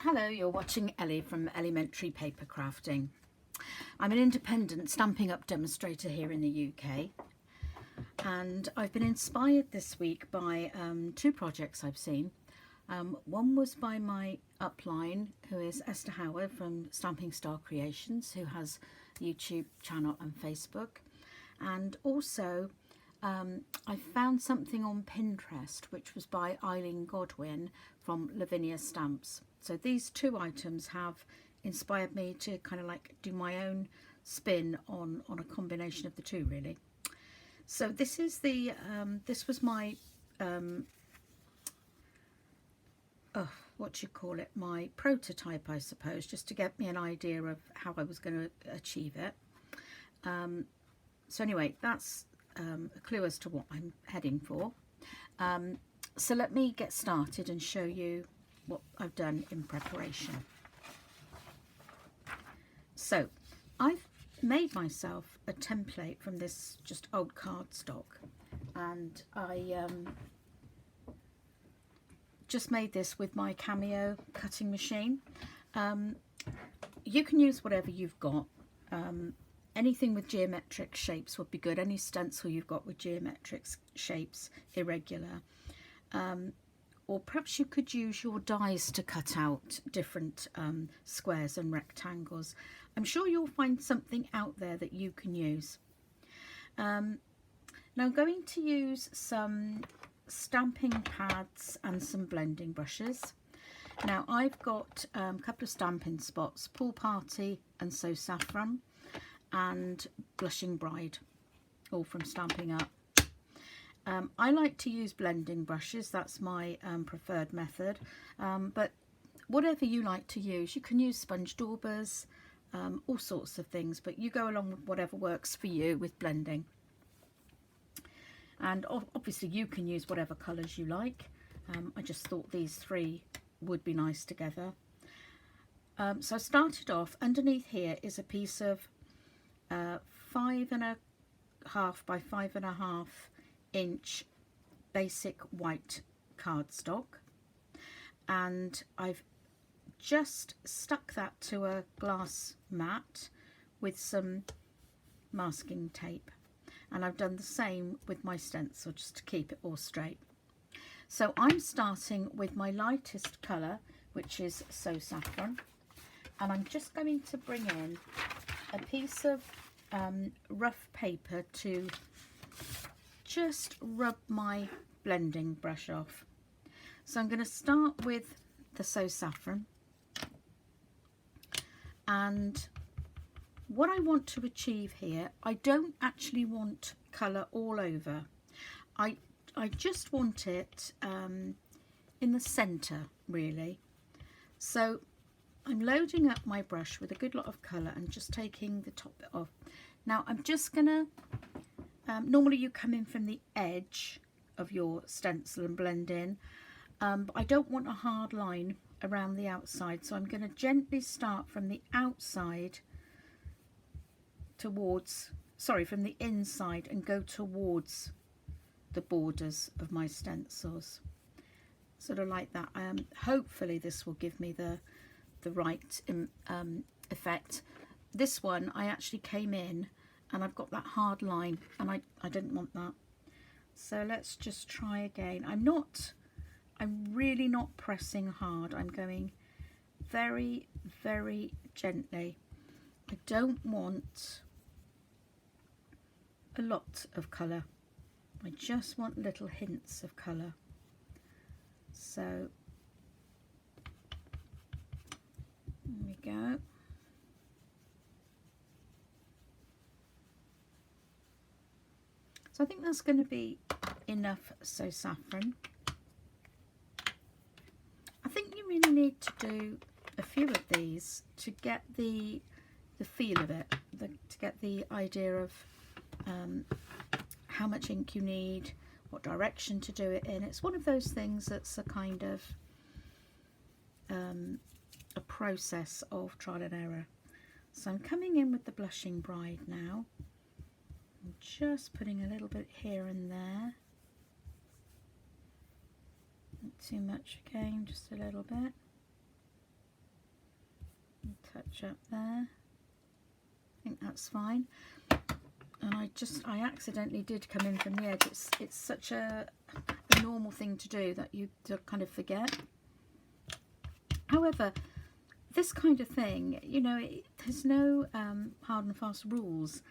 Hello, you're watching Ellie from Elementary Paper Crafting. I'm an independent Stampin' Up demonstrator here in the UK, and I've been inspired this week by two projects I've seen. One was by my upline, who is Esther Howard from Stamping Star Creations, who has a YouTube channel and Facebook. And also I found something on Pinterest which was by Eileen Godwin from Lavinia Stamps. So these two items have inspired me to kind of like do my own spin on a combination of the two, really. So this is the this was my what do you call it, my prototype, I suppose, just to get me an idea of how I was going to achieve it. So anyway, that's a clue as to what I'm heading for. So let me get started and show you what I've done in preparation. So I've made myself a template from this just old cardstock, and I just made this with my Cameo cutting machine. You can use whatever you've got. Anything with geometric shapes would be good. Any stencil you've got with geometric shapes, irregular. Or perhaps you could use your dies to cut out different squares and rectangles. I'm sure you'll find something out there that you can use. Now I'm going to use some stamping pads and some blending brushes. Now I've got a couple of stamping spots, Pool Party and So Saffron, and Blushing Bride, all from Stampin' Up. I like to use blending brushes, that's my preferred method, but whatever you like to use, you can use sponge daubers, all sorts of things, but you go along with whatever works for you with blending. And obviously you can use whatever colours you like. I just thought these three would be nice together. So I started off, underneath here is a piece of 5.5 by 5.5 inch basic white cardstock, and I've just stuck that to a glass mat with some masking tape, and I've done the same with my stencil just to keep it all straight. So I'm starting with my lightest colour, which is So Saffron, and I'm just going to bring in a piece of rough paper to just rub my blending brush off. So I'm going to start with the So Saffron, and what I want to achieve here, I don't actually want colour all over. I just want it in the centre, really. So I'm loading up my brush with a good lot of colour and just taking the top bit off. Now I'm just gonna, normally you come in from the edge of your stencil and blend in, but I don't want a hard line around the outside, so I'm going to gently start from the outside towards, sorry, from the inside and go towards the borders of my stencils, sort of like that. Hopefully this will give me the right effect. This one I actually came in and I've got that hard line, and I didn't want that. So let's just try again. I'm really not pressing hard. I'm going very, very gently. I don't want a lot of colour. I just want little hints of colour. So there we go. So I think that's going to be enough So Saffron. I think you really need to do a few of these to get the feel of it, to get the idea of how much ink you need, what direction to do it in. It's one of those things that's a kind of a process of trial and error. So I'm coming in with the Blushing Bride now. I'm just putting a little bit here and there. Not too much again, just a little bit. touch up there. I think that's fine. And I accidentally did come in from the edge. It's such a normal thing to do that you kind of forget. However, this kind of thing, you know, there's no hard and fast rules,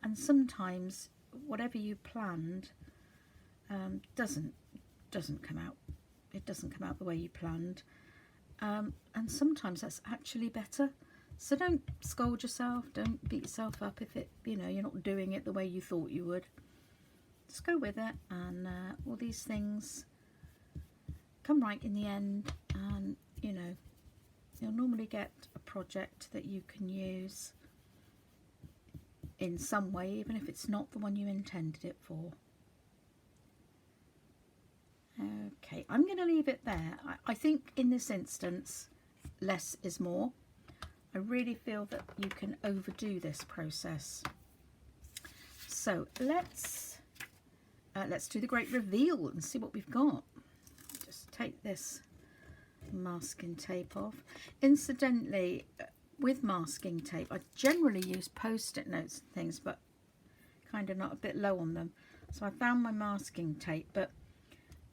and sometimes whatever you planned doesn't come out. It doesn't come out the way you planned, and sometimes that's actually better. So don't scold yourself, don't beat yourself up if you're not doing it the way you thought you would. Just go with it, and all these things come right in the end, and you'll normally get a project that you can use in some way, even if it's not the one you intended it for. Okay, I'm going to leave it there. I think in this instance, less is more. I really feel that you can overdo this process. So let's do the great reveal and see what we've got. Just take this masking tape off. Incidentally, with masking tape, I generally use post-it notes and things, but kind of not a bit low on them. So I found my masking tape, but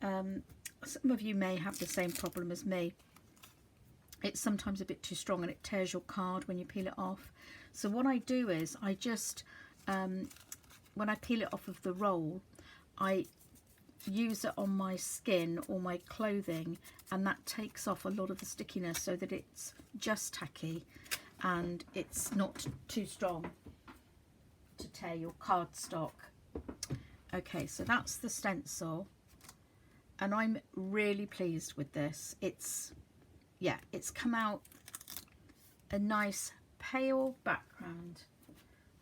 some of you may have the same problem as me. It's sometimes a bit too strong and it tears your card when you peel it off. So what I do is I just, when I peel it off of the roll, I use it on my skin or my clothing, and that takes off a lot of the stickiness so that it's just tacky and it's not too strong to tear your cardstock. Okay, so that's the stencil, and I'm really pleased with this. It's come out a nice pale background.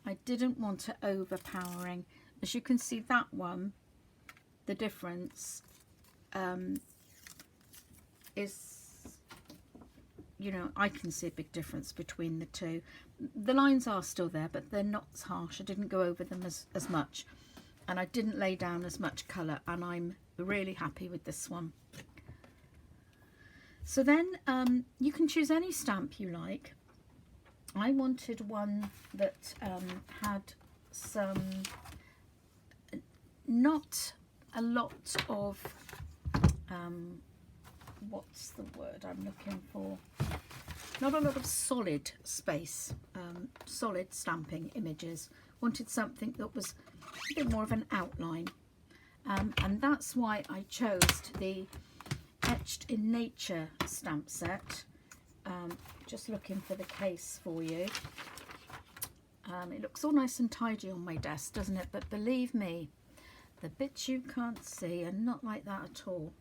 I didn't want it overpowering. As you can see, that one, the difference is, I can see a big difference between the two. The lines are still there, but they're not as harsh. I didn't go over them as much, and I didn't lay down as much colour, and I'm really happy with this one. So then you can choose any stamp you like. I wanted one that had some, not a lot of, what's the word I'm looking for? Not a lot of solid space, solid stamping images. Wanted something that was a bit more of an outline. And that's why I chose the Etched in Nature stamp set. Just looking for the case for you. It looks all nice and tidy on my desk, doesn't it? But believe me, the bits you can't see are not like that at all.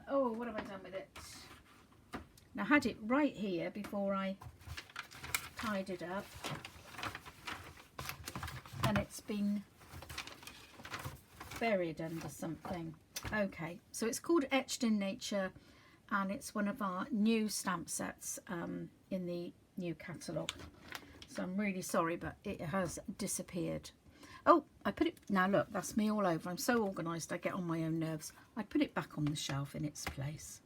Oh, what have I done with it? Now, I had it right here before I tied it up, and it's been buried under something. Okay, so it's called Etched in Nature, and it's one of our new stamp sets in the new catalogue. So I'm really sorry, but it has disappeared. Oh, I put it, now look, that's me all over. I'm so organised, I get on my own nerves. I put it back on the shelf in its place.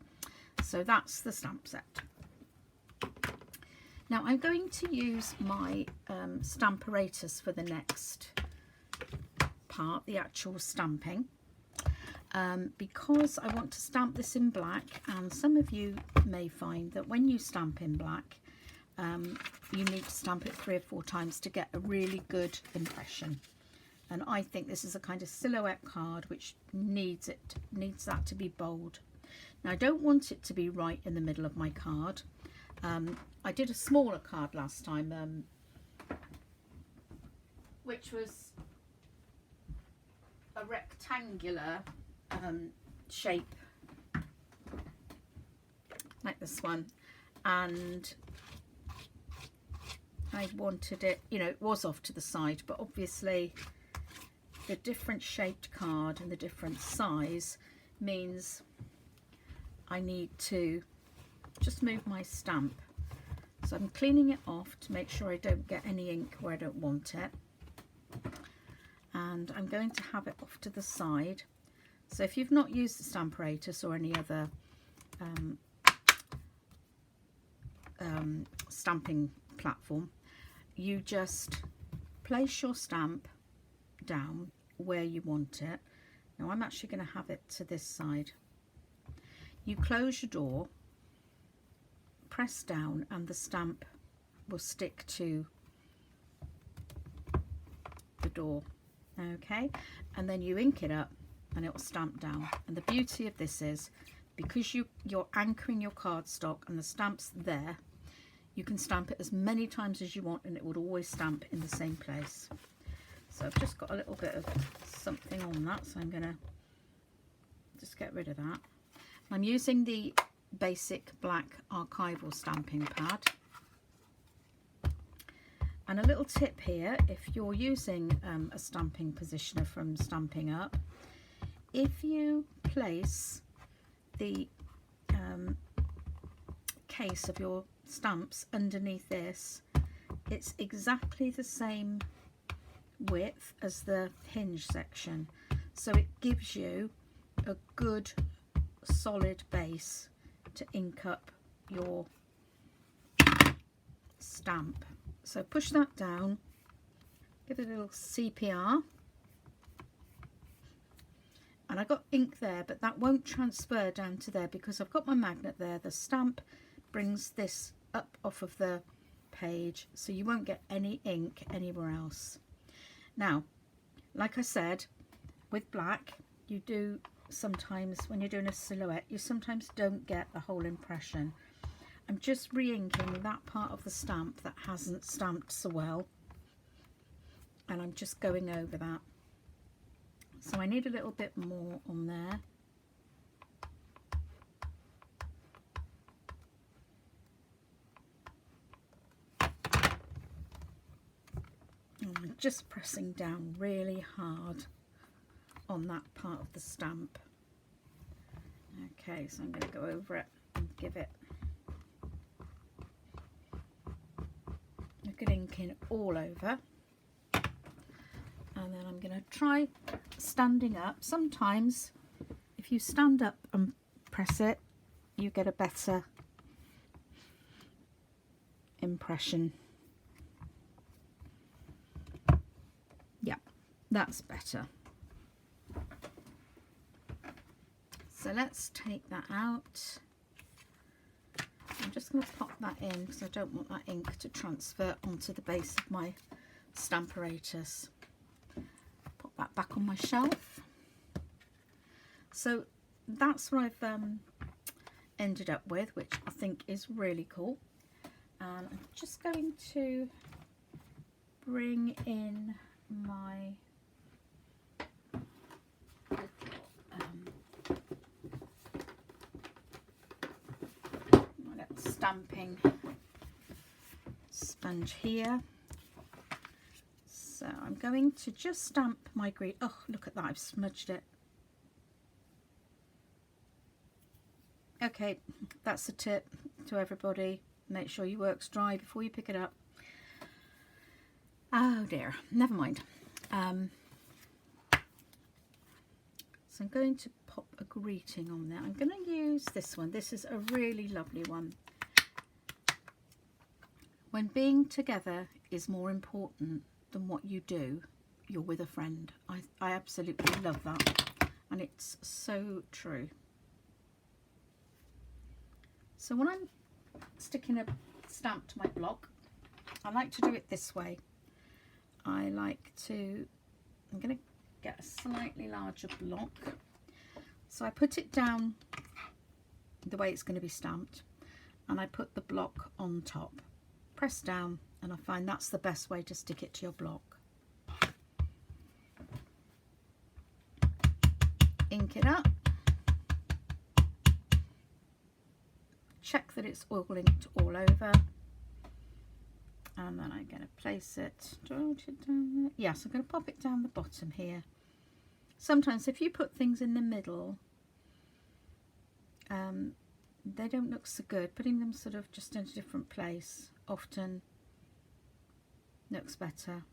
So that's the stamp set. Now I'm going to use my Stamparatus for the next part, the actual stamping, because I want to stamp this in black, and some of you may find that when you stamp in black, you need to stamp it 3 or 4 times to get a really good impression. And I think this is a kind of silhouette card which needs that to be bold. Now I don't want it to be right in the middle of my card. I did a smaller card last time, which was a rectangular shape like this one, and I wanted it, it was off to the side, but obviously the different shaped card and the different size means I need to just move my stamp. So I'm cleaning it off to make sure I don't get any ink where I don't want it, and I'm going to have it off to the side. So if you've not used the Stamparatus or any other stamping platform, you just place your stamp down where you want it. Now I'm actually going to have it to this side. You close your door, press down, and the stamp will stick to the door. Okay, and then you ink it up and it will stamp down. And the beauty of this is, because you're anchoring your cardstock and the stamp's there, you can stamp it as many times as you want and it would always stamp in the same place. So I've just got a little bit of something on that, so I'm going to just get rid of that. I'm using the basic black archival stamping pad. And a little tip here, if you're using a stamping positioner from Stampin' Up, if you place the case of your stamps underneath this, it's exactly the same width as the hinge section, so it gives you a good solid base to ink up your stamp. So push that down, give it a little CPR, and I got ink there, but that won't transfer down to there because I've got my magnet there. The stamp brings this up off of the page, so you won't get any ink anywhere else. Now, like I said, with black, you do sometimes, when you're doing a silhouette, you sometimes don't get the whole impression. I'm just re-inking that part of the stamp that hasn't stamped so well, and I'm just going over that. So I need a little bit more on there. And I'm just pressing down really hard on that part of the stamp. Okay, so I'm going to go over it and give it a good inking all over. And then I'm going to try standing up. Sometimes if you stand up and press it, you get a better impression. Yeah, that's better. So let's take that out. I'm just going to pop that in because I don't want that ink to transfer onto the base of my Stamparatus. Pop that back on my shelf. So that's what I've ended up with, which I think is really cool. And I'm just going to bring in my little stamping sponge here. So I'm going to just stamp my green. Oh, look at that, I've smudged it. Okay, that's a tip to everybody. Make sure your work's dry before you pick it up. Oh dear, never mind. So I'm going to pop a greeting on there. I'm going to use this one. This is a really lovely one. When being together is more important than what you do, you're with a friend. I absolutely love that, and it's so true. So when I'm sticking a stamp to my block, I like to do it this way. I'm going to get a slightly larger block. So I put it down the way it's going to be stamped, and I put the block on top. Press down, and I find that's the best way to stick it to your block. Ink it up. Check that it's all inked all over. And then I'm going to place it. Yes, I'm going to pop it down the bottom here. Sometimes if you put things in the middle, they don't look so good. Putting them sort of just in a different place often looks better.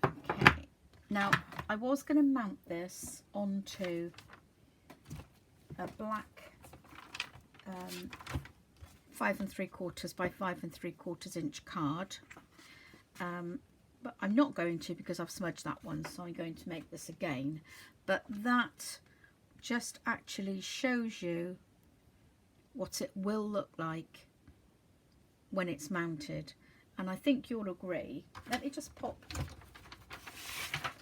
Okay, now I was going to mount this onto a black 5 3/4 by 5 3/4 inch card, but I'm not going to because I've smudged that one, so I'm going to make this again. But that just actually shows you what it will look like when it's mounted, and I think you'll agree. Let me just pop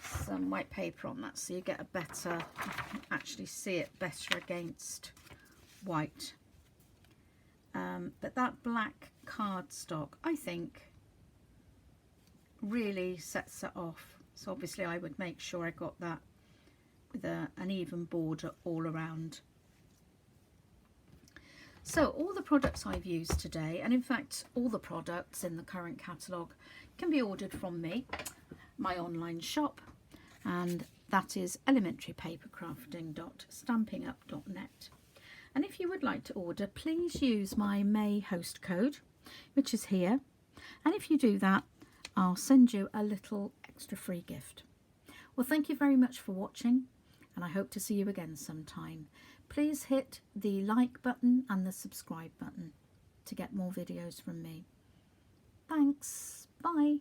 some white paper on that so you get a better, you can actually see it better against white. But that black cardstock, I think, really sets it off. So obviously I would make sure I got that with an even border all around. So all the products I've used today, and in fact all the products in the current catalogue, can be ordered from me, my online shop, and that is elementarypapercrafting.stampinup.net. And if you would like to order, please use my May host code, which is here, and if you do that, I'll send you a little extra free gift. Well, thank you very much for watching, and I hope to see you again sometime. Please hit the like button and the subscribe button to get more videos from me. Thanks. Bye.